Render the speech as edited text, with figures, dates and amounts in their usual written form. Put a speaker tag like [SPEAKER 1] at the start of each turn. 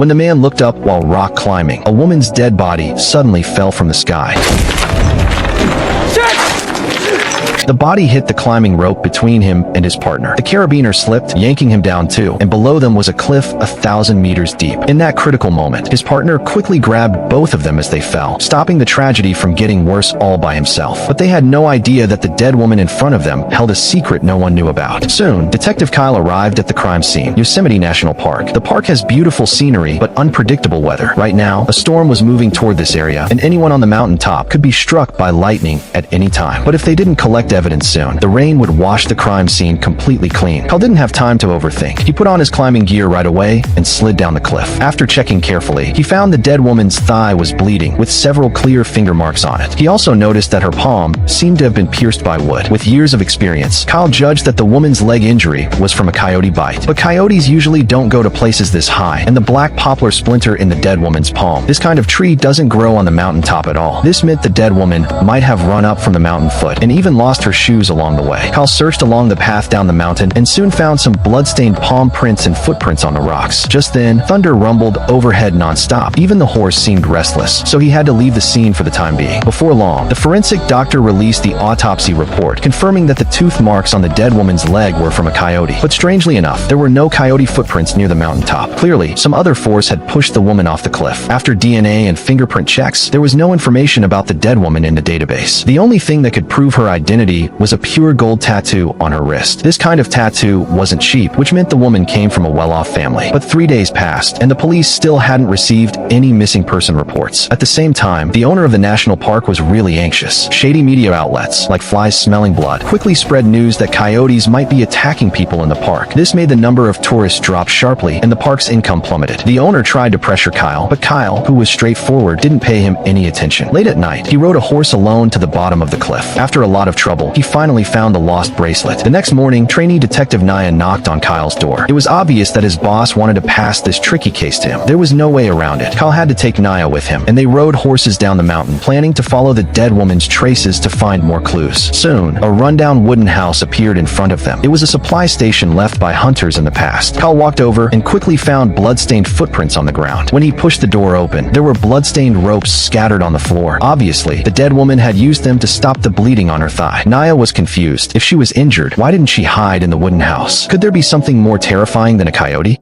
[SPEAKER 1] When the man looked up while rock climbing, a woman's dead body suddenly fell from the sky. The body hit the climbing rope between him and his partner. The carabiner slipped, yanking him down too, and below them was a cliff 1,000 meters deep. In that critical moment, his partner quickly grabbed both of them as they fell, stopping the tragedy from getting worse all by himself. But they had no idea that the dead woman in front of them held a secret no one knew about. Soon, Detective Kyle arrived at the crime scene, Yosemite National Park. The park has beautiful scenery, but unpredictable weather. Right now, a storm was moving toward this area, and anyone on the mountaintop could be struck by lightning at any time. But if they didn't collect evidence soon, the rain would wash the crime scene completely clean. Kyle didn't have time to overthink. He put on his climbing gear right away and slid down the cliff. After checking carefully, he found the dead woman's thigh was bleeding, with several clear finger marks on it. He also noticed that her palm seemed to have been pierced by wood. With years of experience, Kyle judged that the woman's leg injury was from a coyote bite. But coyotes usually don't go to places this high, and the black poplar splinter in the dead woman's palm. This kind of tree doesn't grow on the mountaintop at all. This meant the dead woman might have run up from the mountain foot and even lost her shoes along the way. Kyle searched along the path down the mountain and soon found some blood-stained palm prints and footprints on the rocks. Just then, thunder rumbled overhead non-stop. Even the horse seemed restless, so he had to leave the scene for the time being. Before long, the forensic doctor released the autopsy report, confirming that the tooth marks on the dead woman's leg were from a coyote. But strangely enough, there were no coyote footprints near the mountaintop. Clearly, some other force had pushed the woman off the cliff. After DNA and fingerprint checks, there was no information about the dead woman in the database. The only thing that could prove her identity was a pure gold tattoo on her wrist. This kind of tattoo wasn't cheap, which meant the woman came from a well-off family. But 3 days passed, and the police still hadn't received any missing person reports. At the same time, the owner of the national park was really anxious. Shady media outlets, like Flies Smelling Blood, quickly spread news that coyotes might be attacking people in the park. This made the number of tourists drop sharply, and the park's income plummeted. The owner tried to pressure Kyle, but Kyle, who was straightforward, didn't pay him any attention. Late at night, he rode a horse alone to the bottom of the cliff. After a lot of trouble, he finally found the lost bracelet. The next morning, trainee detective Naya knocked on Kyle's door. It was obvious that his boss wanted to pass this tricky case to him. There was no way around it. Kyle had to take Naya with him, and they rode horses down the mountain, planning to follow the dead woman's traces to find more clues. Soon, a rundown wooden house appeared in front of them. It was a supply station left by hunters in the past. Kyle walked over and quickly found blood-stained footprints on the ground. When he pushed the door open, there were blood-stained ropes scattered on the floor. Obviously, the dead woman had used them to stop the bleeding on her thigh. Naya was confused. If she was injured, why didn't she hide in the wooden house? Could there be something more terrifying than a coyote?